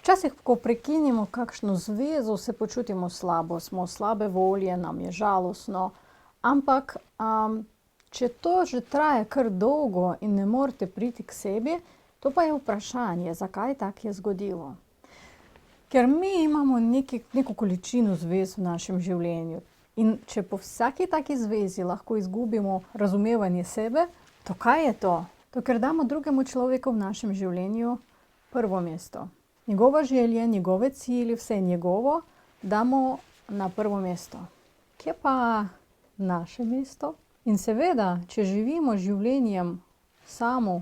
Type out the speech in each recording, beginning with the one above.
Včasih, ko prekinemo kakšno zvezo, se počutimo slabo, smo slabe volje, nam je žalostno. Ampak če to že traja kar dolgo in ne morete priti k sebi, to pa je vprašanje, zakaj tako je zgodilo. Ker mi imamo neko količino zvez v našem življenju. In če po vsaki taki zvezi lahko izgubimo razumevanje sebe, to kaj je to? To, ker damo drugemu človeku v našem življenju prvo mesto. Njegove želje, njegove cilje, vse njegovo damo na prvo mesto. Kje pa naše mesto? In seveda, če živimo življenjem samo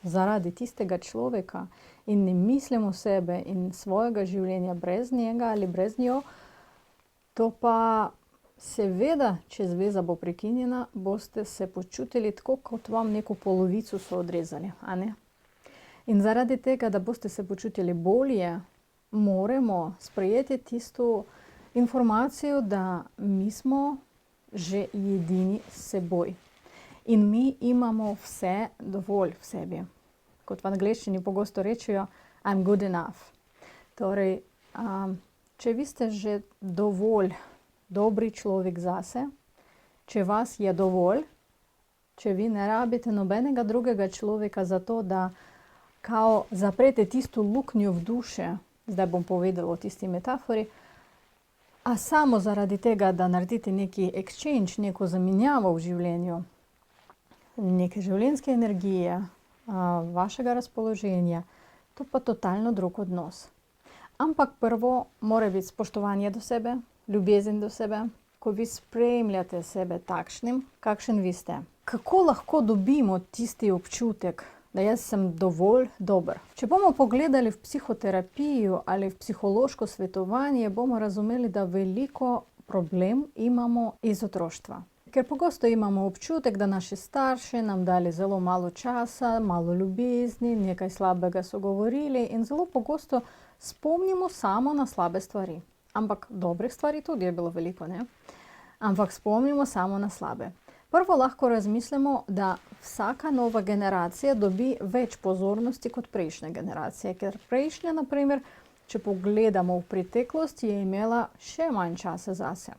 zaradi tistega človeka in ne mislimo sebe in svojega življenja brez njega ali brez njo, to pa seveda, če zveza bo prekinjena, boste se počutili tako, kot vam neko polovico so odrezali, a ne? In zaradi tega, da boste se počutili bolje, moramo sprejeti tisto informacijo, da mi smo že edini s seboj. In mi imamo vse dovolj v sebi. Kot v angleščini pogosto rečejo, I'm good enough. Torej, če vi ste že dovolj dobri človek zase, če vas je dovolj, če vi ne rabite nobenega drugega človeka za to, da kao zaprete tisto luknjo v duše, zdaj bom povedala o tisti metafori, a samo zaradi tega, da naredite neki exchange, neko zamenjavo v življenju, neke življenjske energije, vašega razpoloženja, to pa totalno drug odnos. Ampak prvo mora biti spoštovanje do sebe, ljubezen do sebe, ko vi spremljate sebe takšnim, kakšen vi ste. Kako lahko dobimo tisti občutek, da jaz sem dovolj dober? Če bomo pogledali v psihoterapijo ali v psihološko svetovanje, bomo razumeli, da veliko problem imamo iz otroštva. Ker pogosto imamo občutek, da naši starši nam dali zelo malo časa, malo ljubezni, nekaj slabega so govorili in zelo pogosto spomnimo samo na slabe stvari. Ampak dobrih stvari tudi je bilo veliko, ne? Ampak spomnimo samo na slabe. Prvo lahko razmislimo, da vsaka nova generacija dobi več pozornosti kot prejšnja generacija. Ker prejšnja, na primer, če pogledamo v preteklost, je imela še manj časa zase.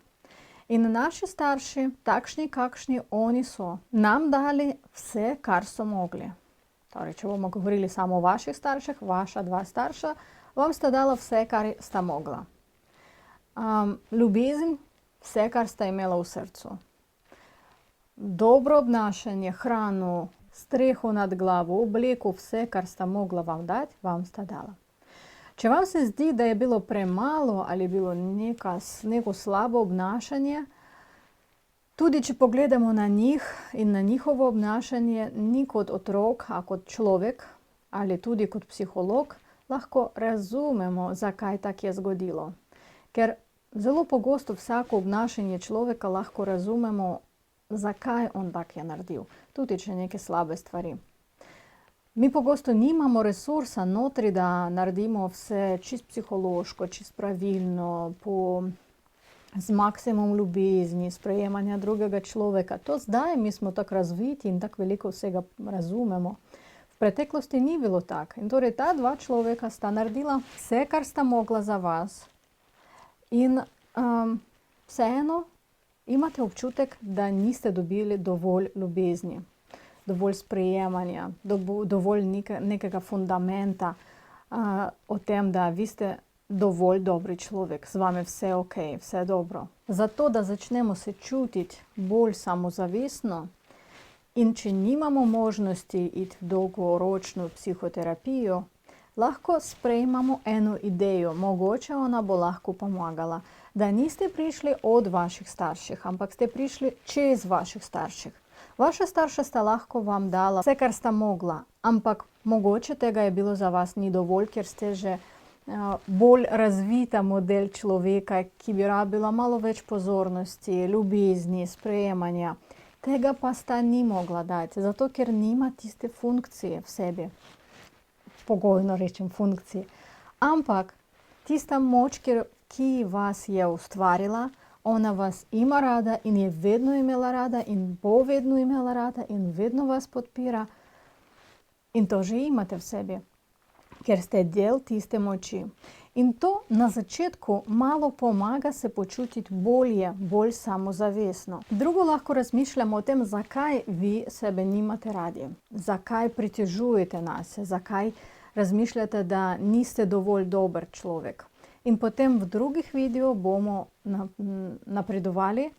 In naši starši, takšni kakšni oni so, nam dali vse, kar so mogli. Torej, če bomo govorili samo o vaših starših, vaša dva starša, vam sta dala vse, kar sta mogla. Ljubezen, vse, kar sta imela v srcu. Dobro obnašanje, hrano, streho nad glavo, obleko, vse, kar sta mogla vam dati, vam sta dala. Če vam se zdi, da je bilo premalo ali je bilo neko slabo obnašanje, tudi če pogledamo na njih in na njihovo obnašanje, ni kot otrok, a kot človek ali tudi kot psiholog, lahko razumemo, zakaj tako je zgodilo. Ker zelo pogosto vsako obnašanje človeka lahko razumemo, zakaj on tako je naredil, tudi če neke slabe stvari. Mi pogosto nimamo resursa notri, da naredimo vse čist psihološko, čist pravilno, z maksimum ljubezni, sprejemanja drugega človeka. To zdaj mi smo tako razviti in tako veliko vsega razumemo. V preteklosti ni bilo tako. In torej ta dva človeka sta naredila vse, kar sta mogla za vas. In vseeno imate občutek, da niste dobili dovolj ljubezni, dovolj sprejemanja, dovolj nekega fundamenta o tem, da vi ste dovolj dobri človek, z vami vse ok, vse dobro. Zato, da začnemo se čutiti bolj samozavestno in če nimamo možnosti iti v dolgoročno psihoterapijo, lahko sprejmemo eno idejo, mogoče ona bo lahko pomagala, da niste prišli od vaših starših, ampak ste prišli čez vaših starših. Vaša starša sta lahko vam dala vse, kar sta mogla, ampak mogoče tega je bilo za vas ni dovolj, ker ste že bolj razvita model človeka, ki bi rabila malo več pozornosti, ljubezni, sprejemanja. Tega pa sta ni mogla dati, zato ker nima tiste funkcije v sebi. Pogojno rečem funkcije. Ampak tista moč, ki vas je ustvarila, ona vas ima rada in je vedno imela rada in bo vedno imela rada in vedno vas podpira. In to že imate v sebi. ker ste del tiste moči. In to na začetku malo pomaga se počutiti bolje, bolj samozavestno. Drugo, lahko razmišljamo o tem, zakaj vi sebe nimate radi, zakaj pritežujete nase, zakaj razmišljate, da niste dovolj dober človek. In potem v drugih videih bomo napredovali